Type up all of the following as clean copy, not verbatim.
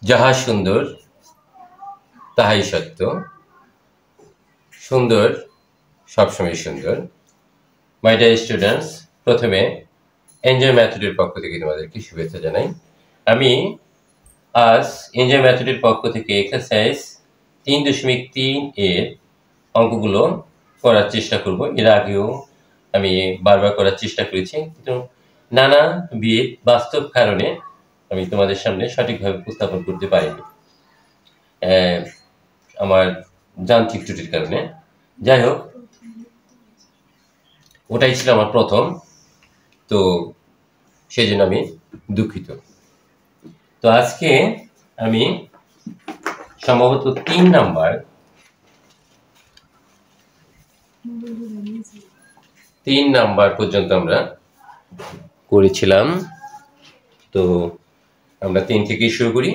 যাহা সুন্দর তাহাই সত্য, সুন্দর সবসময় সুন্দর। মাই ডিয়ার স্টুডেন্টস, প্রথমে এনজয় মেথডের পক্ষ থেকে তোমাদেরকে শুভেচ্ছা জানাই। আমি আজ এনজয় মেথডের পক্ষ থেকে এক্সারসাইজ 3.3 এর অঙ্কগুলো করার চেষ্টা করব। এর আগেও আমি বারবার করার চেষ্টা করেছি, কিন্তু নানাবিধ বাস্তব কারণে আমি তোমাদের সামনে সঠিকভাবে উপস্থাপন করতে পারিনি, আমার যান্ত্রিক ত্রুটির কারণে। যাই হোক, ওটাই ছিল আমার প্রথম, তো সেই জন্য আমি দুঃখিত। তো আজকে আমি সম্ভবত 3 নাম্বার পর্যন্ত আমরা করেছিলাম। তো আমরা 3 থেকেই শুরু করি।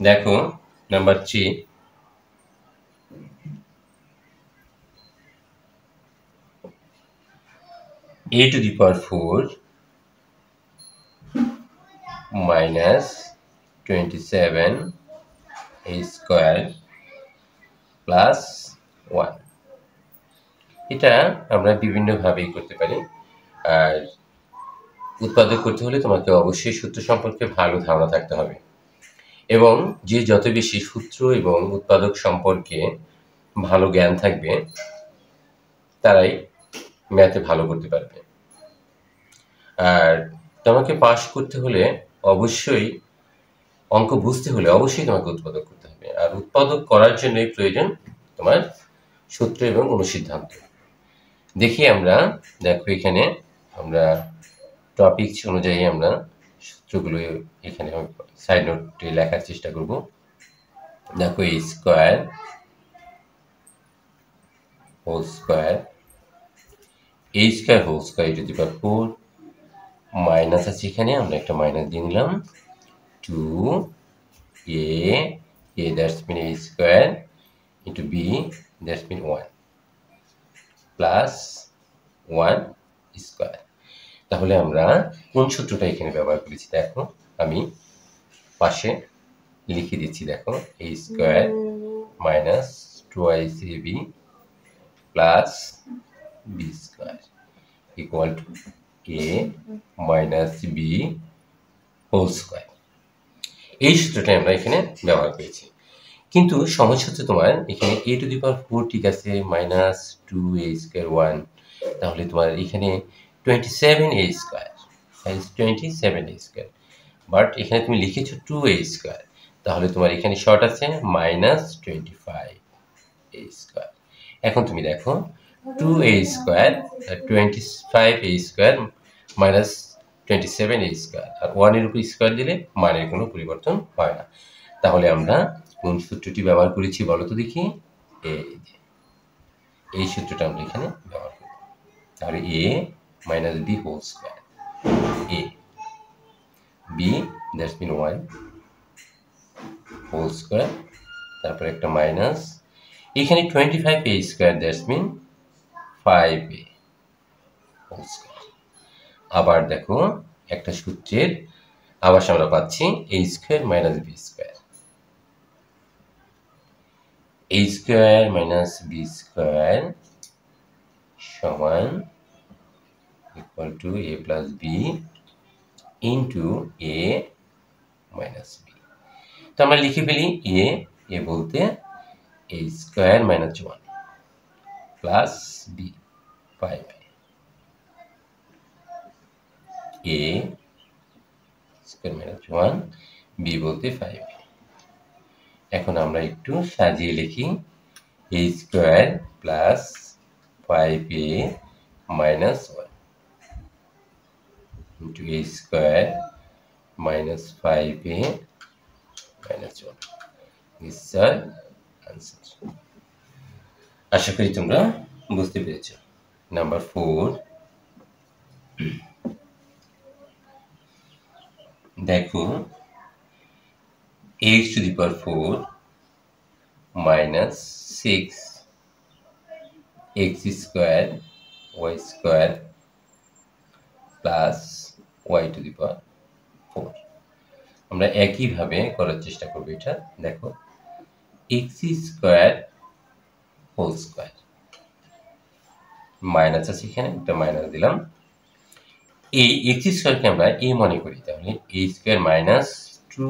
দেখো, number 3, a to the power 4 minus 27 a square plus 1। এটা আমরা বিভিন্নভাবেই করতে পারি। আর উৎপাদক করতে হলে তোমাকে অবশ্যই সূত্র সম্পর্কে ভালো ধারণা থাকতে হবে, এবং যে যত বেশি সূত্র এবং উৎপাদক সম্পর্কে ভালো জ্ঞান থাকবে তারাই ম্যাথে ভালো করতে পারবে। আর তোমাকে পাস করতে হলে অবশ্যই, অঙ্ক বুঝতে হলে অবশ্যই তোমাকে উৎপাদক করতে হবে। আর উৎপাদক করার জন্যই প্রয়োজন তোমার সূত্র এবং অনুসিদ্ধান্ত। দেখি আমরা, দেখো এখানে আমরা টপিক অনুযায়ী আমরা সূত্রগুলো এখানে সাইড নোটে লেখার চেষ্টা করব। দেখো, a square whole square, a square whole square to the power 4, minus আছে এখানে, আমরা একটা মাইনাস দিয়ে নিলাম, 2a that's mean a square into b that's mean 1 plus 1 square. তাহলে আমরা কোন সূত্রটা এখানে ব্যবহার করেছি দেখো, আমি পাশে লিখে দিচ্ছি। দেখো, a square minus 2ac plus b square equal to a minus b whole square. এই সূত্রটা আমরা এখানে ব্যবহার করেছি। কিন্তু সমস্যা হচ্ছে তোমার এখানে a টু দি পাওয়ার 4 ঠিক আছে, মাইনাস 2a স্কোয়ার 1, তাহলে তোমার এখানে 27a square, 27a square, but এখানে তুমি লিখেছো 2a স্কোয়ার, তাহলে তোমার এখানে শর্ট আছে মাইনাস 25a স্কোয়ার। এখন তুমি দেখো, 2a square 25a square minus 27a square, আর 1 এর উপর স্কোয়ার দিলে মানের কোনো পরিবর্তন হয় না। তাহলে আমরা কোন সূত্রটি ব্যবহার করেছি বলো তো দেখি? এই সূত্রটা আমরা এখানে ব্যবহার করব। তাহলে a minus b whole square, a b that's mean 1 whole square, তারপর একটা মাইনাস, এখানে 25a square that's mean 5a whole square. আবার দেখো, একটা সূত্রের আবার আমরা পাচ্ছি a square minus b square, a square minus b square সমান equal to a plus b into a minus b। তো আমরা লিখে ফেলি a বলতে a square minus 1 plus b 5a, a square minus 1, b বলতে 5a। এখন আমরা একটু সাজিয়ে লিখি, a square plus 5a minus 1 into a square minus 5a minus 1। This are answer. আশা করি তোমরা বুঝতে পেরেছ। নাম্বার 4, দেখো, x to the power 4 minus 6x square y square plus y to the power 4, আমরা একইভাবে করার চেষ্টা করব। এটা দেখো, x square whole square, minus আছে এখানে, একটা মাইনাস দিলাম। এই এক্স স্কোয়ারকে আমরা এ মনে করি, তাহলে এ স্কোয়ার মাইনাস টু,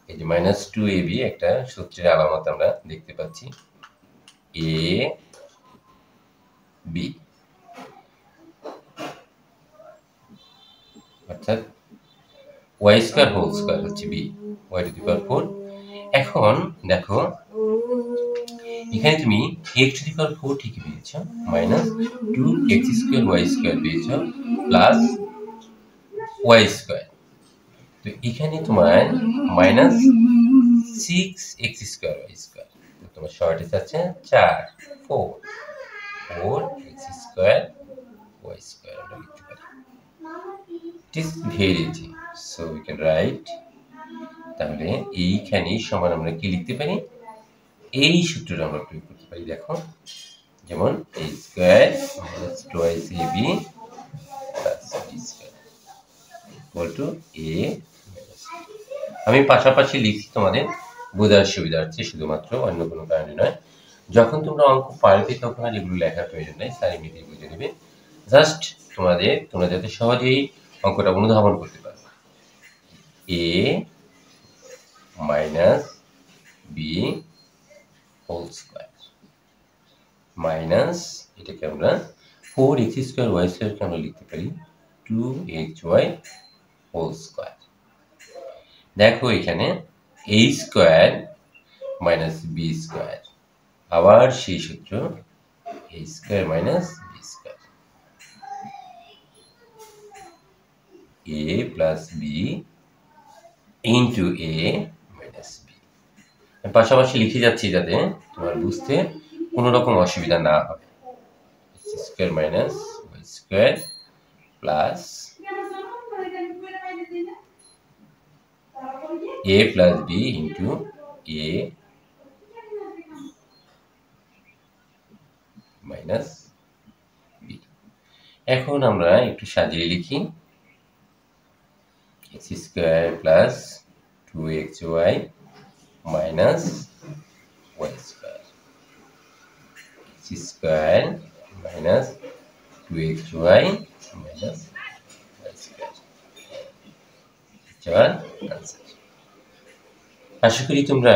এই যে মাইনাস টু এ বি একটা সূত্রের আলামত আমরা দেখতে পাচ্ছি, এ বি, অর্থাৎ ওয়াই স্কোয়ার হোল স্কোয়ার হচ্ছে B, Y two the power 4। এখন দেখো এখানে তুমি এক্স টু দি পাওয়ার 4 ঠিকই পেয়েছ, minus two x square y square পেয়েছ, প্লাস ওয়াই স্কোয়ার। তো এখানে তোমার minus six x square y square, তোমার শর্ট আছে 4, 4 এক্স স্কোয়ার ওয়াই স্কোয়ার আমরা লিখতে পারি। It is very easy, so we can write. তাহলে এইখানে সমান আমরা কি লিখতে পারি, এই সূত্রটা আমরা প্রয়োগ করতে পারি। দেখো, যেমন a square minus 2ac plus b square equal to a। আমি পাশাপাশি লিখছি তোমাদের বোঝার সুবিধার্থে শুধুমাত্র, অন্য কোনো কারণে নয়। যখন তোমরা অঙ্ক পারবে তখন আর এগুলো লেখার প্রয়োজন নেই, স্যার এমনিতেই বুঝে নেবে। জাস্ট তোমরা যাতে সহজেই অঙ্কটা অনুধাবন করতে পারো, a minus b whole square minus, এটাকে আমরা 4x স্কয়ার y স্কয়ারকে আমরা লিখতে পারি 2hy হোল স্কয়ার। দেখো এখানে a square minus b square, আবার সেই সূত্র a square minus b square, a plus b into a minus b। পাশাপাশি লিখে যাচ্ছি যাতে তোমার বুঝতে কোনো রকম অসুবিধা না হয়। Square minus y square plus a plus b into a minus b। এখন আমরা একটু সাজিয়ে লিখি, x square plus 2xy minus y square, x square minus 2xy minus y square. এবার আনসার। আশা করি তোমরা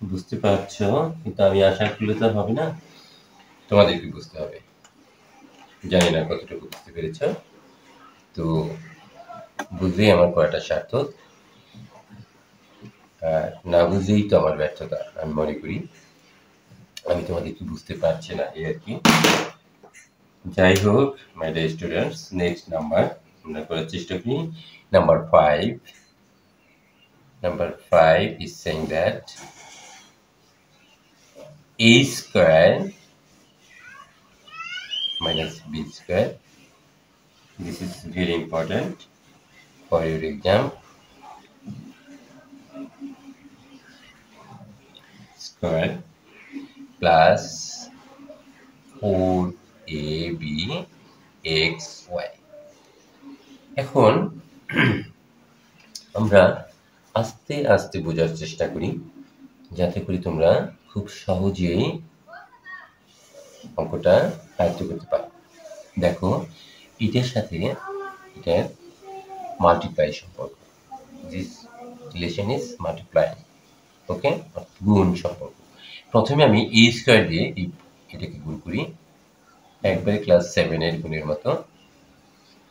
বুঝতে পারছো, কিন্তু আমি আশা করলে তো হবে না, তোমাদেরকে বুঝতে হবে। জানি না কতটুকু বুঝতে পেরেছ, তো বুঝলেই আমার পড়াটা সার্থক, আর না বুঝলেই তো আমার ব্যর্থতা আমি মনে করি। আমি তোমাদেরকে বুঝতে পারছি না, এই আর কি। যাই হোক my dear students, next number আমরা করার চেষ্টা করি। Number 5 is saying that a square minus b square, this is very important for your exam, square plus 4ab xy। এখন আমরা আস্তে আস্তে বোঝার চেষ্টা করি, যাতে করে তোমরা খুব সহজেই অঙ্কটা আয়ত্ত করতে পারো। দেখো এটার সাথে এটার মাল্টিপ্লাই সম্পর্ক, দিস রিলেশন ইজ মাল্টিপ্লাই, ওকে, গুণ সম্পর্ক। প্রথমে আমি a স্কয়ার দিয়ে এটাকে গুণ করি, একবারে ক্লাস 7-এর গুণের মতো।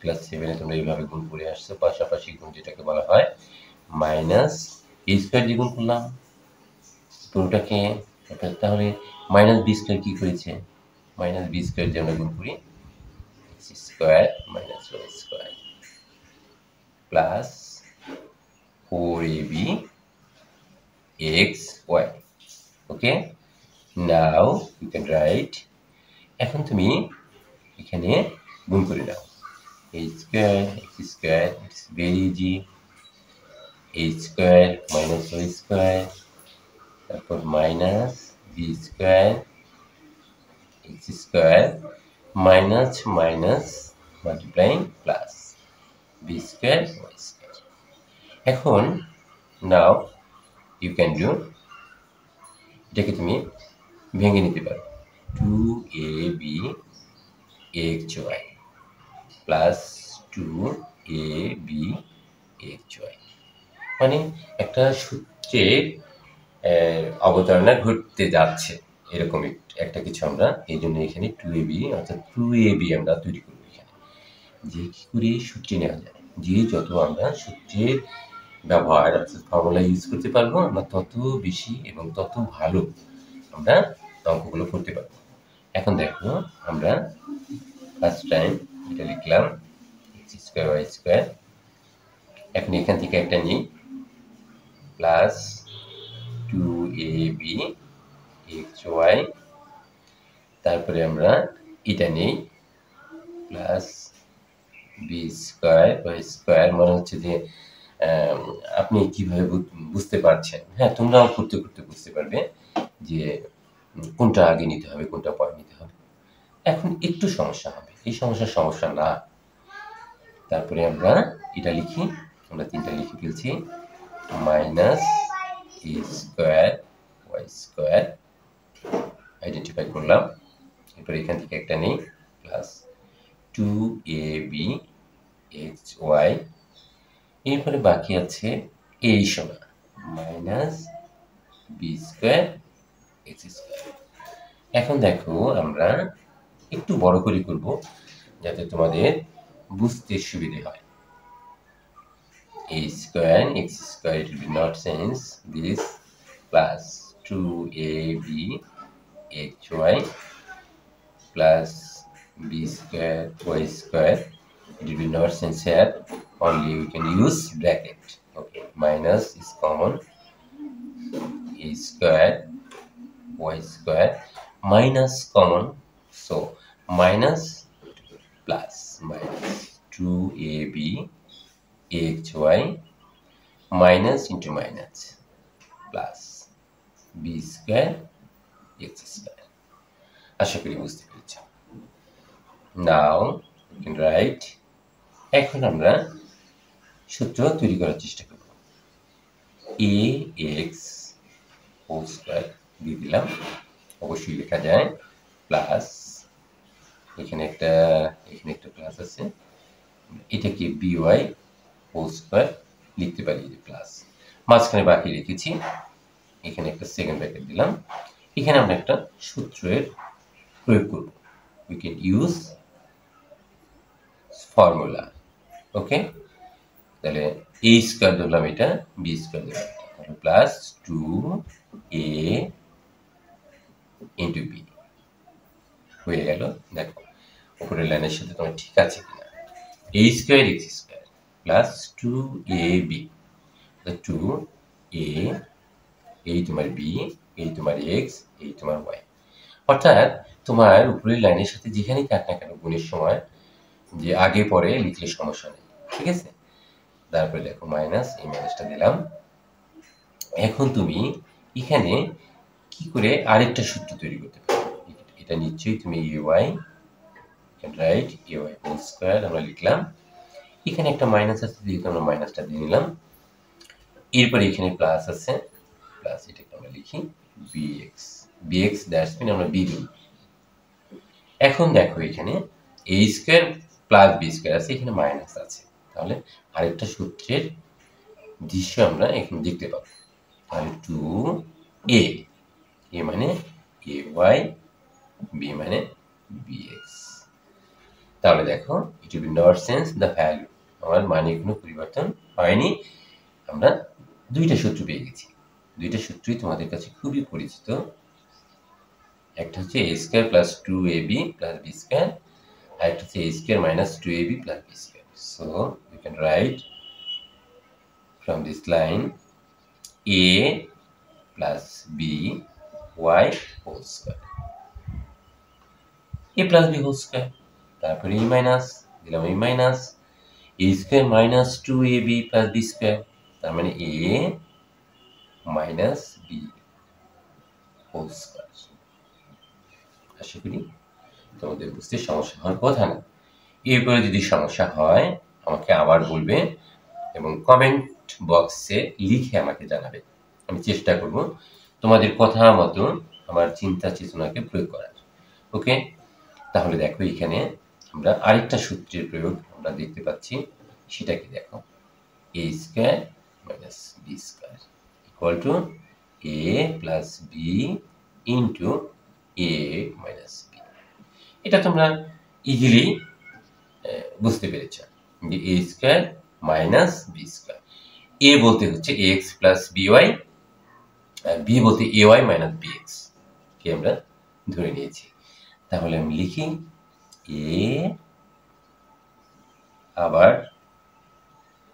ক্লাস 7-এ তোমরা এইভাবে গুণ করে আসছো, পাশাপাশি গুণ যেটাকে বলা হয় মাইনাস a স্কয়ার দিয়ে গুণ করলাম পুরোটাকে, তাহলে মাইনাস b স্কয়ার কি করেছে, মাইনাস b স্কয়ার দিয়ে আমরা গুণ করি x square minus y square plus 4ab xy, okay. Now you can write. এখন তুমি এখানে গুণ করে নাও, a square x square, it's very easy, a square minus y square, তারপর minus b square x square minus minus multiplying plus b square y square. এখন now you can do, এটাকে তুমি ভেঙে নিতে পারো। 2ab xy plus 2ab xy, মানে একটা সূত্রের অবতারণা ঘটতে যাচ্ছে এরকম একটা কিছু আমরা এই জন্য এখানে 2ab অর্থাৎ 2ab আমরা তৈরি করবো এখানে। যে কী করে সূত্রে নেওয়া যায়, যে যত আমরা সূত্রের ব্যবহার অর্থাৎ ফর্মুলা ইউজ করতে পারবো, আমরা তত বেশি এবং তত ভালো আমরা অঙ্কগুলো করতে পারবো। এখন দেখো আমরা ফার্স্ট টাইম এটা লিখলাম এক্স স্কোয়ার ওয়াই স্কোয়ার, এখন এখান থেকে একটা নিই প্লাস 2ab xy, তারপরে আমরা এটা নেই plus B square y square. মনে হচ্ছে যে আপনি কিভাবে বুঝতে পারছেন, হ্যাঁ তোমরাও করতে করতে বুঝতে পারবে যে কোনটা আগে নিতে হবে কোনটা পরে নিতে হবে। এখন একটু সমস্যা হবে, এই সমস্যা না। তারপরে আমরা এটা লিখি, আমরা তিনটা লিখে ফেলছি মাইনাস এ স্কোয়ার ওয়াই স্কোয়ার, আইডেন্টিফাই করলাম। এরপর এখান থেকে একটা নেই প্লাস 2ab xy, এরপরে বাকি আছে এই সমান minus B square x square. এখন দেখো আমরা একটু বড় করে করব যাতে তোমাদের বুঝতে সুবিধে হয়। a square x square, it will be not sense this plus 2ab xy plus b square y square, it will be not sense here, only we can use bracket. Okay, minus is common, a square y square minus common, so minus plus minus 2ab xy minus into minus plus b square x square. আশা করি বুঝতে পেরেছ। নাও you can write, এখন আমরা সূত্র তৈরি করার চেষ্টা করব। ax হোল স্কয়ার দিয়ে দিলাম, অবশ্যই লেখা যায় প্লাস এখানে একটা প্লাস আছে, এটাকে by হোল স্কয়ার লিখতে পারি প্লাস, মাঝখানে বাকি রেখেছি, এখানে একটা সেকেন্ড ব্র্যাকেট দিলাম। এখানে আমরা একটা সূত্রের প্রয়োগ করব, we can use ফর্মুলা। ওকে, তাহলে a স্কয়ার ধরলাম, এটা b স্কয়ার ধরলাম, তাহলে প্লাস 2a ইন্টু b হয়ে গেল। দেখো উপরের লাইনের সাথে তোমার ঠিক আছে কিনা। a square x square plus 2ab, 2a, এই তোমার b, এই তোমার x, এই তোমার y, অর্থাৎ তোমার উপরের লাইনের সাথে যেখানেই থাক না কেন গুণের সময় যে আগে পরে লিখলে সমস্যা নেই, ঠিক আছে। তারপরে দেখো মাইনাস, এই মাইনাসটা দিলাম। এখন তুমি এখানে কি করে আরেকটা সূত্র তৈরি করতে পারো, এটা নিশ্চয়ই তুমি ay right, ay whole square আমরা লিখলাম, এখানে একটা মাইনাস আছে যেহেতু আমরা মাইনাসটা দিয়ে নিলাম, এরপরে এখানে প্লাস আছে, প্লাস এটাকে আমরা লিখি bx দ্যাটস মিন আমরা b দিই। এখন দেখো এখানে a square plus b square আছে, এখানে মাইনাস আছে, তাহলে আরেকটা সূত্রের দৃশ্য আমরা এখানে দেখতে পাবো। তাহলে 2a, a মানে ay, b মানে bx। তাহলে দেখো it will be not change the value, আমার মানে কোনো পরিবর্তন হয়নি। আমরা দুইটা সূত্র পেয়ে গেছি, দুইটা সূত্রই তোমাদের কাছে খুবই পরিচিত। একটা হচ্ছে a square plus 2ab plus b square, আর একটা হচ্ছে a square minus 2ab plus b square. So you can write from this line a plus b y whole square, a plus b whole square, তারপরে a minus দিলাম, a minus a square minus 2ab plus b square, তার মানে a minus b whole square. আশা করি তোমাদের বুঝতে সমস্যা হওয়ার কথা না। এরপরে যদি সমস্যা হয় আমাকে আবার বলবে এবং কমেন্ট বক্সে লিখে আমাকে জানাবে। আমি চেষ্টা করব তোমাদের কথা মতো আমার চিন্তা চেতনাকে প্রয়োগ করার। ওকে, তাহলে দেখো এখানে আমরা আরেকটা সূত্রের প্রয়োগ আমরা দেখতে পাচ্ছি। সেটা কি দেখো, a square minus B square equal to a plus B into a minus B. এটা তোমরা ইজিলি বুঝতে পেরেছ যে a square minus B square. a বলতে হচ্ছে ax প্লাস by, আর b বলতে ay মাইনাস bx কে আমরা ধরে নিয়েছি। তাহলে আমি লিখি a, আবার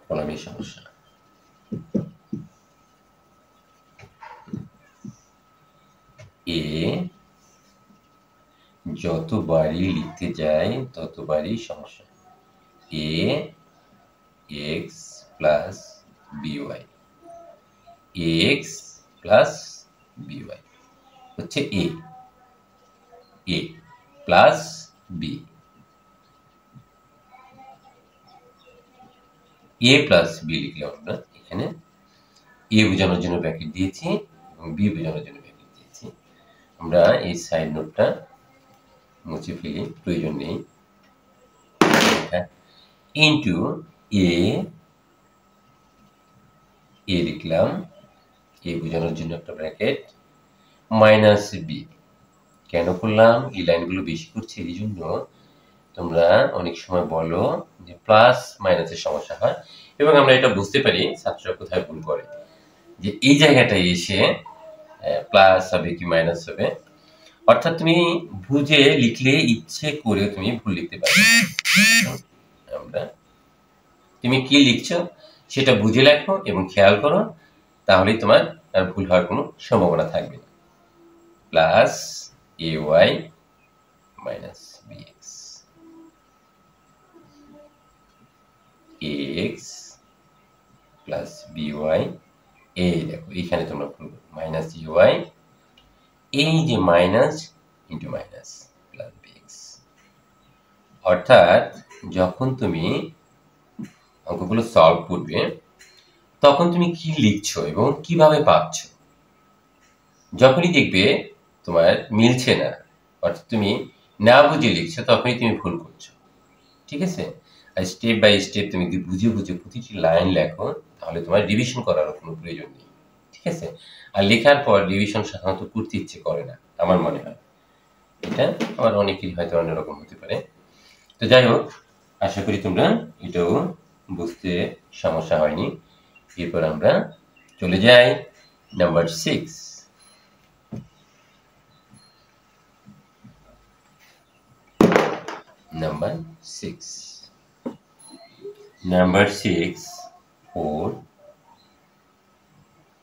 কলমের সমস্যা, a যতবারই লিখতে যাই ততবারই সমস্যা। a x plus by, ax প্লাস by হচ্ছে a plus b, a plus b লিখলাম আমরা। এখানে a বোঝানোর জন্য ব্র্যাকেট দিয়েছি এবং b বোঝানোর জন্য ব্র্যাকেট দিয়েছি। আমরা এই সাইড নোটটা মুছে ফেলি, প্রয়োজন নেই। ইন্টু a লিখলাম, a বোঝানোর জন্য একটা ব্র্যাকেট, মাইনাস b। কেন করলাম? এই লাইনগুলো বেশি করছে এই জন্য। তোমরা অনেক সময় বলো যে প্লাস মাইনাসের সমস্যা হয়, এবং আমরা এটা বুঝতে পারি ছাত্ররা কোথায় ভুল করে, যে এই জায়গাটায় এসে প্লাস হবে কি মাইনাস হবে। অর্থাৎ তুমি বুঝে লিখলে ইচ্ছে করে তুমি ভুল লিখতে পারবে। আমরা তুমি কি লিখছো সেটা বুঝে লেখো এবং খেয়াল করো, তাহলেই তোমার আর ভুল হওয়ার কোনো সম্ভাবনা থাকবে না। প্লাস ay মাইনাস bx, ax প্লাস by, এই দেখো এখানে তোমরা ভুল মাইনাস uy, এই যে minus into minus plus bx। অর্থাৎ যখন তুমি অঙ্কগুলো সলভ করবে তখন তুমি কি লিখছো এবং কিভাবে পাচ্ছ, যখনই দেখবে তোমার মিলছে না, অর্থাৎ তুমি না বুঝে লিখছো, তখনই তুমি ভুল করছো। ঠিক আছে? আর স্টেপ বাই স্টেপ তুমি যদি বুঝে বুঝে প্রতিটি লাইন লেখো, তাহলে তোমার রিভিশন করার কোনো প্রয়োজন নেই। ঠিক আছে? আর লেখার পর রিভিশন সাধারণত করতে ইচ্ছে করে না, আমার মনে হয়। এটা আমার অনেকেরই হয়তো অন্যরকম হতে পারে। তো যাই হোক, আশা করি তোমরা এটাও বুঝতে সমস্যা হয়নি। এরপর আমরা চলে যাই number 6। Number 6. Number 6, 4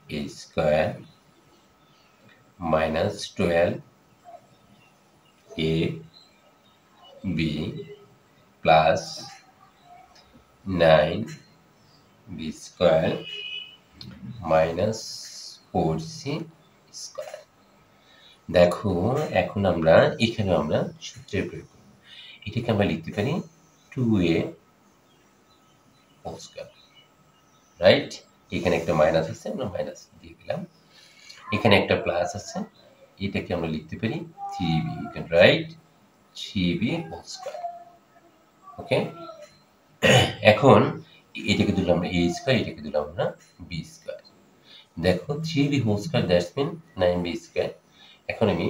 a square minus 12 a b plus 9 b square minus 4c square। দেখো এখন আমরা এখানে আমরা সূত্রের প্রয়োগ করব। এটাকে আমরা লিখতে পারি 2a whole square, রাইট? এখানে একটা মাইনাস আছে, আমরা মাইনাস দিয়ে দিলাম। এখানে একটা প্লাস আছে, এটাকে আমরা লিখতে পারি 3b। You can write 3b whole square. Okay, এখন এটাকে দিলাম আমরা a স্কয়ার, এটাকে দিলাম আমরা b স্কয়ার। দেখো 3b whole square that's mean 9b square. এখন আমি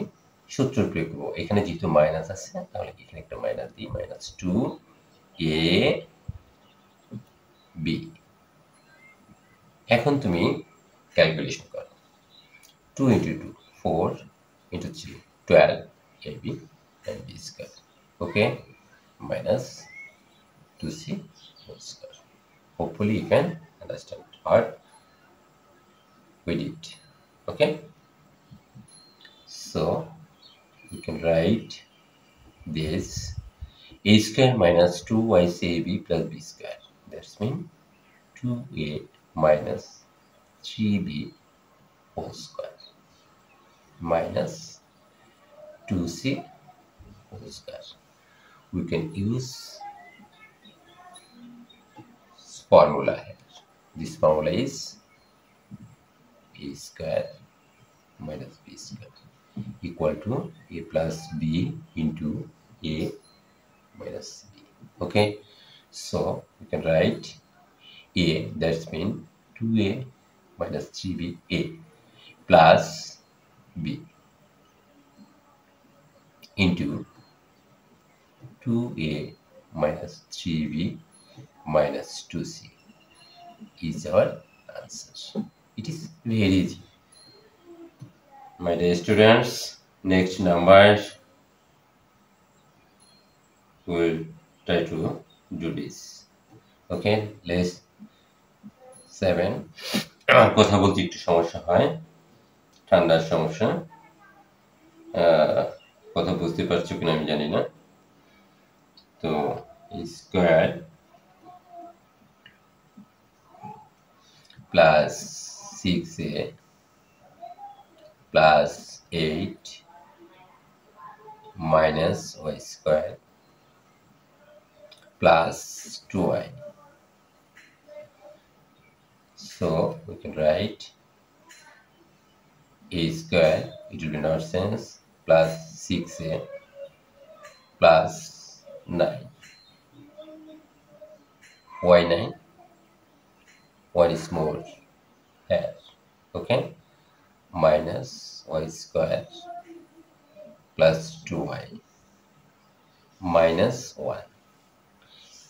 সূত্র প্রয়োগ করব। এখানে যেহেতু মাইনাস আছে, তাহলে এখানে একটা মাইনাস দিই, মাইনাস 2ab। এখন তুমি ক্যালকুলেশন করো, 2 into 2 4 into 3 12ab and b square. Okay, minus 2c whole square. Hopefully you can understand what we did. Okay, so you can write this a square minus 2ycab plus b square. That's mean 2a minus 3b whole square minus 2c whole square. We can use formula here. This formula is a square minus b square equal to a plus b into a minus b. Okay, so we can write a, that's mean 2a minus 3b a plus b into 2a minus 3b minus 2c is our answer. It is very easy. My dear students, next number we'll try to do this. Okay, let's 7. কথা বলতে একটু সমস্যা হয়, ঠান্ডার সমস্যা, কথা বুঝতে পারছো কিনা আমি জানি না। তো square plus 6a plus 8 minus y square plus 2y. So we can write a square, it will be nonsense, plus 6a plus 9 y 9, 1 is more here, okay, minus y square plus 2y minus 1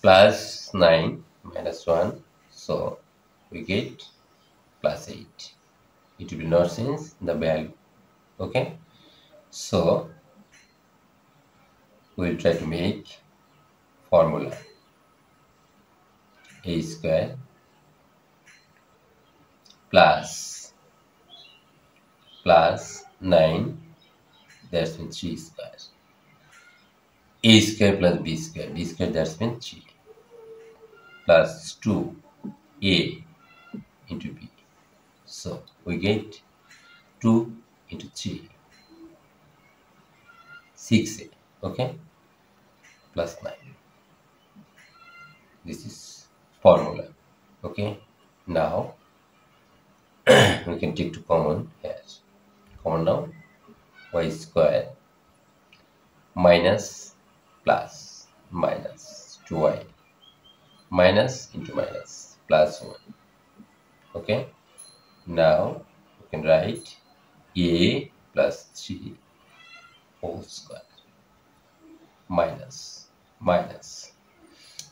plus 9 minus 1, so we get plus 8. It will not change the value. Okay, so we'll try to make formula a square plus 9, that's means 3 square, a square plus b square, b square, that's means 3, plus 2a into b, so we get 2 into 3, 6a, okay, plus 9. This is formula. Okay, now we can take to common here. Common now, y square minus plus minus 2y minus into minus plus 1. Okay, now we can write a plus 3 whole square minus minus,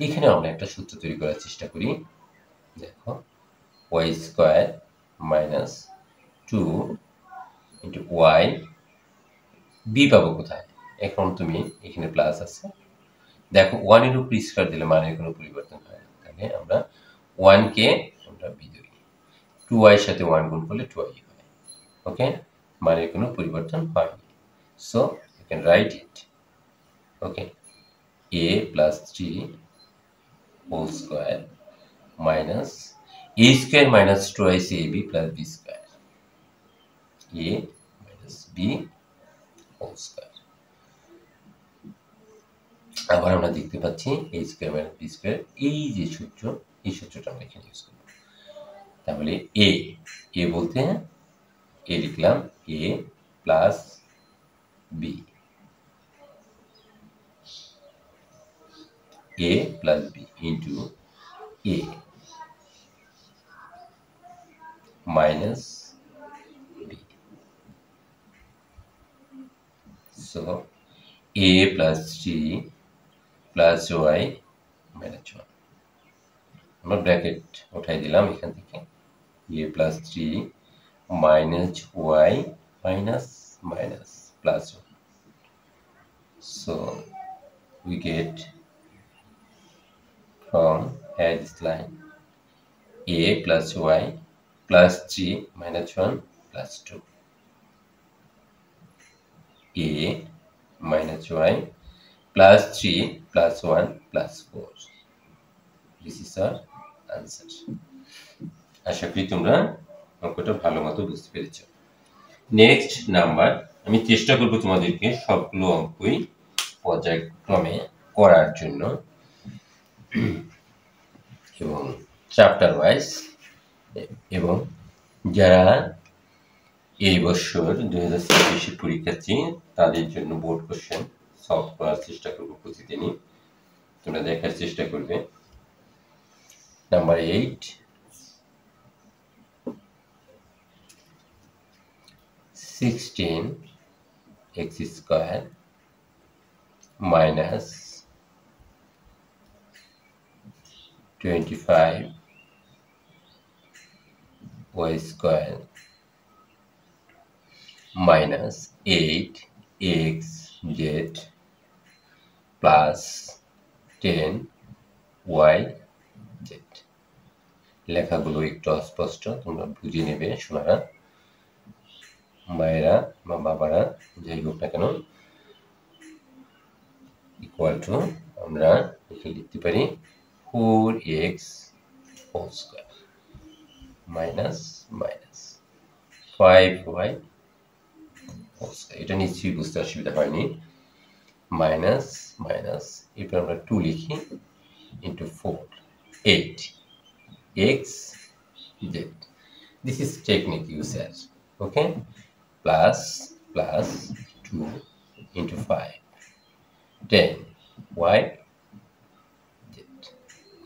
এখানে আমরা একটা সূত্র তৈরি করার চেষ্টা করি। দেখো, y square minus 2 into y, B পাবো কোথায়? এখন তুমি এখানে প্লাস আছে, দেখো 1 এর উপর স্কয়ার দিলে মানের কোনো পরিবর্তন হয় না, তাহলে আমরা 1 কে আমরা বি ধরি, 2y এর সাথে 1 গুণ করলে 2y হয়। ওকে, মানের কোনো পরিবর্তন হয়নি, so you can write it. Okay, a plus 3 whole square minus a square minus twice ab plus b square, a minus b whole square। আবার আমরা দেখতে পাচ্ছি a square minus b square, এই যে সূত্র, এই সূত্রটা আমরা এখানে ইউজ করব। তাহলে a বলতে a লিখলাম a plus b, a plus b into a minus b, so a plus 3 plus y minus 1, আমরা ব্র্যাকেট উঠাই দিলাম এখান থেকে, a plus 3 minus y minus minus plus 1, so we get from here this line a plus y plus 3 minus 1 plus 2, a minus y plus 3 plus 1 plus 4, this is our answer। আশা করি তোমরা অঙ্কটা ভালো মতো বুঝতে পেরেছো। নেক্সট নাম্বার, আমি চেষ্টা করব তোমাদেরকে সবগুলো অঙ্কই পর্যায়ক্রমে করার জন্য এবং চ্যাপ্টার ওয়াইজ এবং যারা এই বছর 2026 পরীক্ষার্থী তাদের জন্য বোর্ড কোশ্চেন সলভ করার চেষ্টা করব প্রতিদিনই, তোমরা দেখার চেষ্টা করবে। Number 8, 16x square minus 25y square minus 8xz plus 10yz। লেখাগুলো একটু অস্পষ্ট, তোমরা বুঝে নেবে শোনারা, মায়েরা বা বাবারা যাই হোক না কেন। ইকুয়াল টু আমরা এখানে লিখতে পারি 4x whole square minus 5y whole square. এটা নিশ্চয়ই বুঝতে অসুবিধা হয়নি। মাইনাস এরপর আমরা 2 লিখি into 4 8x z। This is technique you said, okay? Plus 2 into 5 10y z.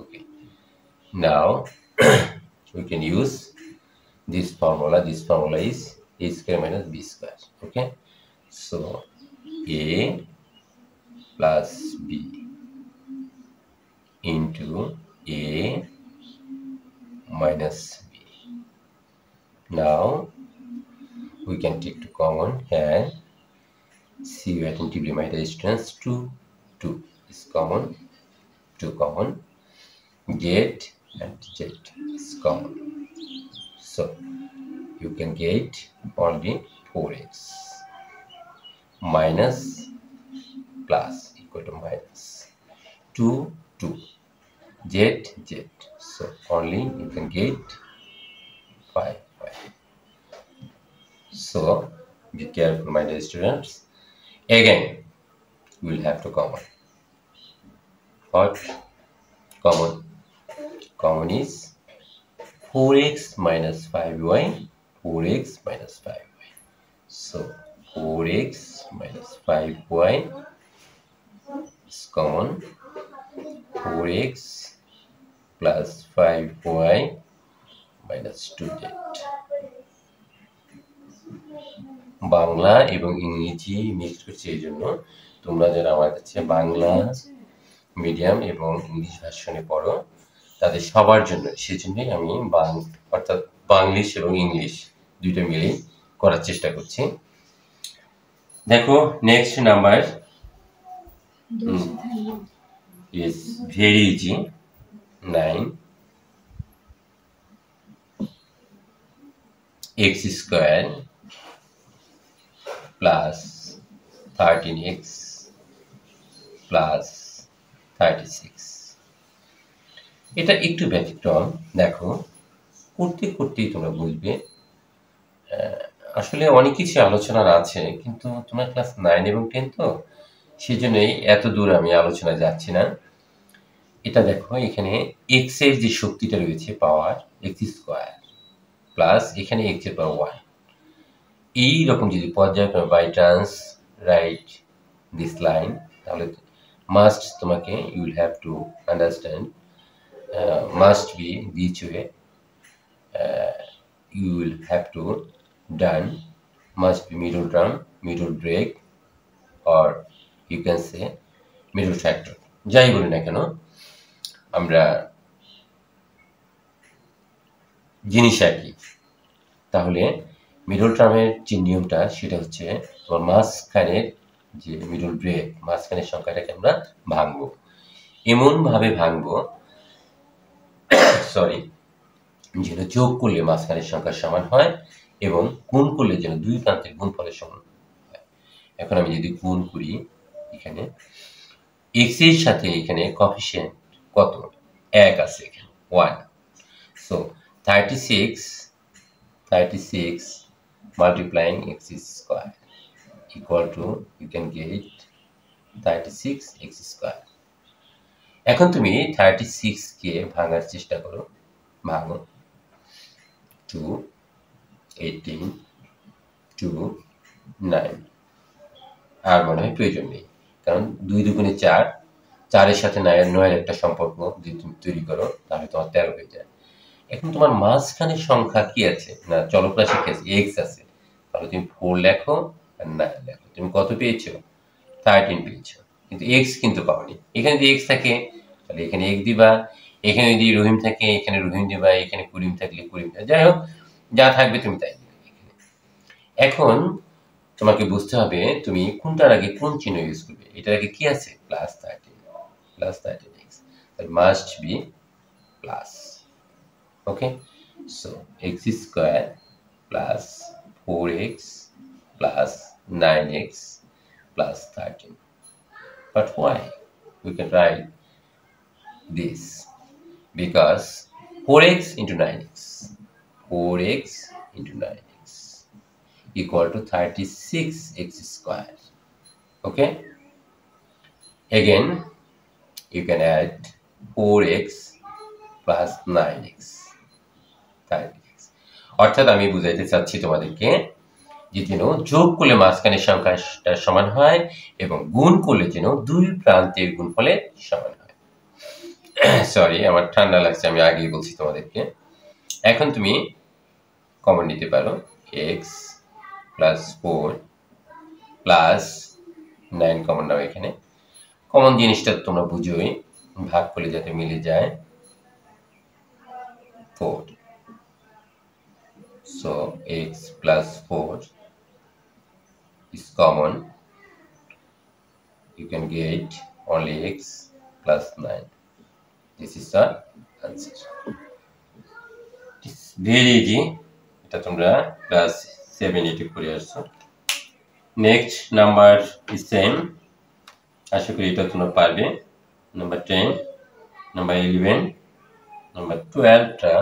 Okay, now we can use this formula. This formula is a square minus b square. Okay, so a plus b into a minus b. Now we can take two common here. See you attentively, my dear students. 2 is common, 2 common. Get and z is common, so you can get only 4x minus plus equal to minus 2 z, so only you can get 5y. So be careful, my dear students. Again we will have to common. What common is 4x minus 5y, 4x minus 5y. So 4x minus 5y is common. 4x plus 5y minus 2z. Bangla এবং ইংরেজি mix করছি, এই জন্য তোমরা যারা আমার কাছে Bangla medium এবং ইংলিশ ভার্সনে পড়ো তাদের সবার জন্য, সেজন্যই আমি অর্থাৎ বাংলিশ এবং ইংলিশ দুইটা মিলে করার চেষ্টা করছি। দেখো next number is very easy. 9x square plus 13x plus 36। এটা একটু ব্যতিক্রম। দেখো করতেই তোমরা বুঝবে, আসলে অনেক কিছু আলোচনার আছে, কিন্তু তোমরা ক্লাস 9 এবং 10 তো, সেজন্যই এত দূর আমি আলোচনা যাচ্ছি না। এটা দেখো এখানে x এর যে শক্তিটা রয়েছে পাওয়ার x স্কয়ার প্লাস এখানে x এর পাওয়ার 1, এই রকম যদি পর্যায়ক্রমে by chance right this line, তাহলে মাস্ট তোমাকে you will have to understand, must be this way, you will have to done, must be middle term, middle break, or you can say middle factor, যাই বলি না কেন আমরা জিনিস একই। তাহলে মিডল টার্মের যে নিয়মটা সেটা হচ্ছে তোমার মাঝখানের যে মিডল ব্রেক, মাঝখানের সংখ্যাটাকে আমরা ভাঙবো, এমনভাবে ভাঙবো যেন যোগ করলে মাঝখানের সংখ্যার সমান হয় এবং গুণ করলে যেন দুই প্রান্তের গুণফলের সমান হয়। এখন আমি যদি গুণ করি, এখানে x এর সাথে এখানে কোএফিসিয়েন্ট কত, 1 আছে, এখানে 1, so 36 multiplying x square equal to, you can get 36x square. এখন তুমি 36 কে ভাঙার চেষ্টা করো, ভাঙো, 2 18 2 9 আর মনে হয় প্রয়োজন নেই, কারণ 2 দুগুণে 4, 4-এর সাথে 9-এর একটা সম্পর্ক যদি তুমি তৈরি করো তাহলে তোমার 13 হয়ে যায়। এখন তোমার মাঝখানের সংখ্যা কি আছে? না, চলক রাশি কি আছে? x আছে। তাহলে তুমি 4 লেখো আর 9 লেখো। তুমি কত পেয়েছো? 13 পেয়েছো। কিন্তু x কিন্তু পাওনি। এখানে যদি x থাকে তাহলে এখানে x দিবা, এখানে যদি রহিম থাকে এখানে রহিম দিবা, এখানে করিম থাকলে করিম দিবা। যাই হোক, যা থাকবে তুমি তাই দিবে এখানে। এখন তোমাকে বুঝতে হবে তুমি কোনটার আগে কোন চিহ্ন ইউজ করবে। এটার আগে কি আছে? Plus 13x, that must be plus. Okay, so x square plus 4x plus 9x plus 13. But why? We can write this because 4x into 9x, 4x into 9x equal to 36x square. Okay, again you can add 4x plus 9x, 30x. অর্থাৎ আমি বুঝাইতে চাচ্ছি তোমাদেরকে যে যেন যোগ করলে মাঝখানের সংখ্যাটা সমান হয় এবং গুণ করলে যেন দুই প্রান্তের গুণফলের সমান হয়। সরি, আমার ঠান্ডা লাগছে, আমি আগেই বলছি তোমাদেরকে। এখন তুমি কমন নিতে পারো x প্লাস 4 প্লাস 9 কমন নাও। এখানে কমন জিনিসটা তোমরা বুঝোই, ভাগ করলে যাতে মিলে যায় 4. So x plus 4 is common. You can get only x plus 9. This is the answer. It's very easy. এটা তোমরা ক্লাস 7 8 করে আসছো। Next number is same. আশা করি এটা তোমরা পারবে। নাম্বার 10, নাম্বার 11, নাম্বার 12টা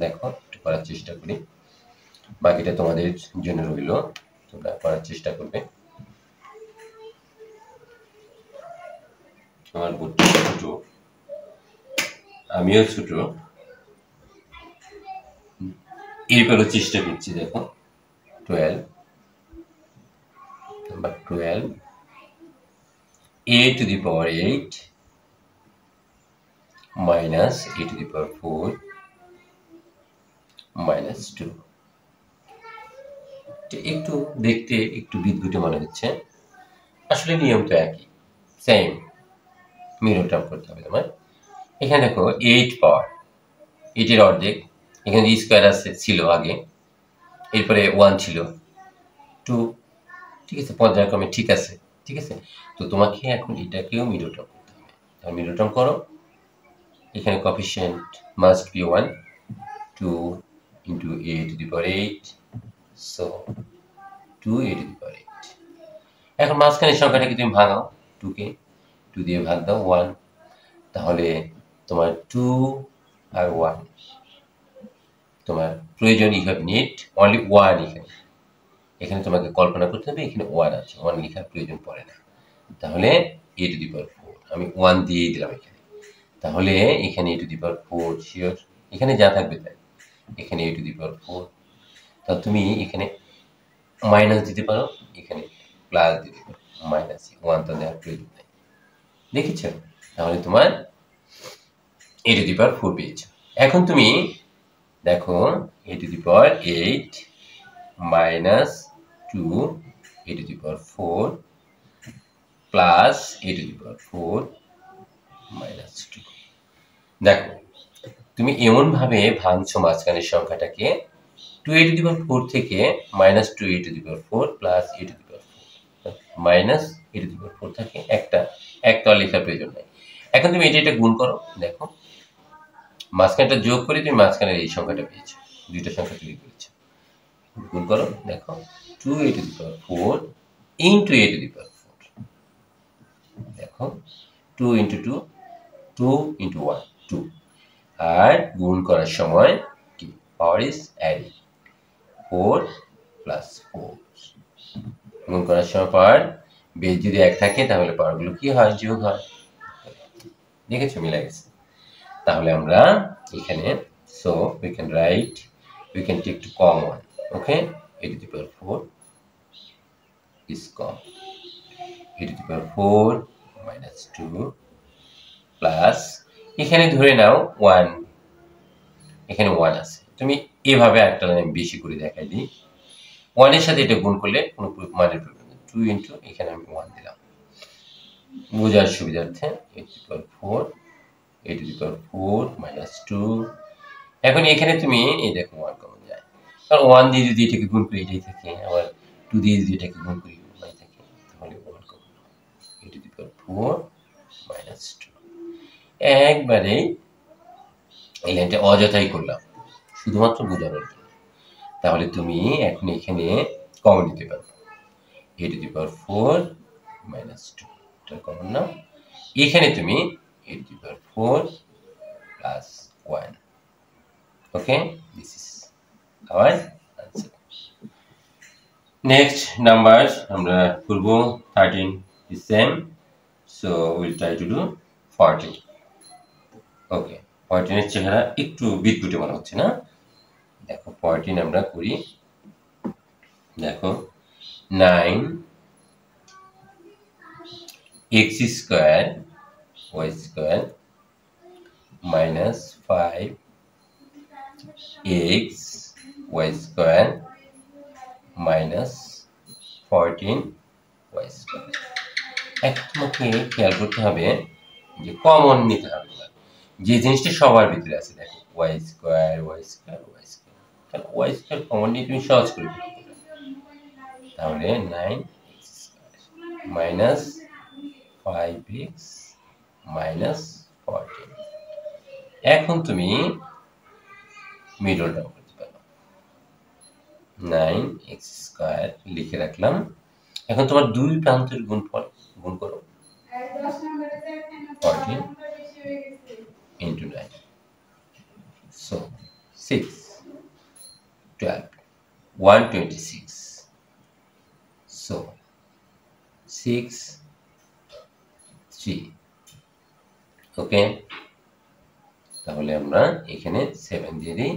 দেখো একটু করার চেষ্টা করি। বাকিটা তোমাদের জন্য রইল, তোমরা করার চেষ্টা করবে। আমার বোর্ডটা ছোট, আমিও ছোট, এরপরও চেষ্টা করছি। দেখো 12, number 12, a to the power 8 minus a to the power 4 minus 2. একটু দেখতে একটু বিদঘুটে মনে হচ্ছে, আসলে নিয়ম তো একই, সেম। মিডল টার্ম করতে হবে তোমার। এখানে দেখো 8 পাওয়ার, 8-এর অর্ধেক, এখানে স্কোয়ার আছে ছিল আগে, এরপরে 1 ছিল 2, ঠিক আছে, পর্যায়ক্রমে ঠিক আছে, ঠিক আছে। তো তোমাকে এখন এটাকেও মিডল টার্ম করতে হবে। তাহলে মিডল টার্ম করো। এখানে coefficient must be 1, 2 into a to the power 8, so 2a to the power 8. এখন মাঝখানের সংখ্যাটাকে তুমি ভাঙাও, 2 কে 2 দিয়ে ভাগ দাও 1, তাহলে তোমার 2 আর 1 তোমার প্রয়োজন। You have need only 1। এখানে তোমাকে কল্পনা করতে হবে এখানে 1 আছে, 1 লেখার প্রয়োজন পড়ে না। তাহলে a to the power 4 আমি 1 দিয়ে দিলাম এখানে। তাহলে এখানে a to the power 4 sure, এখানে যা থাকবে তাই। এখানে a to the power 4, তাহলে তুমি এখানে মাইনাস দিতে পারো, এখানে প্লাস দিতে পারো, মাইনাস 1 তো দেওয়ার প্রয়োজন নেই। দেখেছ? তাহলে তোমার a to the power 4 পেয়েছো। এখন তুমি দেখো a to the power 8 minus 2 a to the power 4 plus a to the power 4 minus 2. দেখো তুমি এমন ভাবে ভাঙছো মাঝখানের সংখ্যাটাকে 2a to the power 4 থেকে minus 2a to the power 4 plus a to the power 4, minus a to the power 4 থাকে একটা লেখার প্রয়োজন নেই। এখন তুমি এটা গুণ করো, দেখো মাঝখানটা যোগ করে তুমি মাঝখানের এই সংখ্যাটা পেয়েছো, দুইটা সংখ্যা তৈরি করেছো। গুণ করো, দেখো 2a to the power 4 into a to the power 4, দেখো 2 into 2, 2 into 1, 2। আর গুণ করার সময় কি পাওয়ার ইজ অ্যাডিং, 4 plus 4। গুণ করার সময় পাওয়ার বেস যদি 1 থাকে তাহলে পাওয়ারগুলো কি হয়? যোগ হয়। দেখেছো, মিলে গেছে। তাহলে আমরা এখানে so we can write we can take to common. Okay, a to the power 4 is common. a to the power 4 minus 2 plus এখানে ধরে নাও 1, এখানে 1 আছে। তুমি এভাবে একটা লাইন বেশি করে দেখাই দিই। 1 এর সাথে এটা গুণ করলে কোনো মানের প্রয়োজন নেই। 2 ইনটু এখানে আমি 1 দিলাম বোঝার সুবিধার্থে। a to the power 4 a to the power 4 minus 2। এখন এখানে তুমি এই দেখো 1 কমন যায়, কারণ 1 দিয়ে যদি এটাকে গুণ করি এটাই থাকে, আবার 2 দিয়ে যদি এটাকে গুণ করি এটাই থাকে, তাহলে 1 common a to the power 4 minus 2। একবারে এই লাইনটা অযথাই করলাম শুধুমাত্র বোঝানোর জন্য। তাহলে তুমি এখন এখানে কমন নিতে পারো a to the power 4 minus 2, এটা কমন নাও। এখানে তুমি a to the power 4 plus 1। Okay, this is our answer. Next number আমরা করব 13 is same, so we'll try to do 14. Okay, 14 এর চেহারা একটু বিদ্যুটে মনে হচ্ছে না? দেখো 14 আমরা করি। দেখো 9 x square y square minus 5 x y square minus 14 y square। এখন তোমাকে খেয়াল করতে হবে যে কমন নিতে হবে, যে জিনিসটা সবার ভিতরে আছে। দেখো y square y square y square, তাহলে y স্কয়ার কমন নিয়ে তুমি সহজ করে ফেলতে পারো। তাহলে 9x square minus 5x minus 14। এখন তুমি মিডল টার্ম করতে পারো, 9x স্কয়ার লিখে রাখলাম। এখন তোমার দুই প্রান্তের গুণফল গুণ করো, 14 into 9, so 6 12 126, so 6 3। ওকে, তাহলে আমরা এখানে 7 দিয়ে দিই।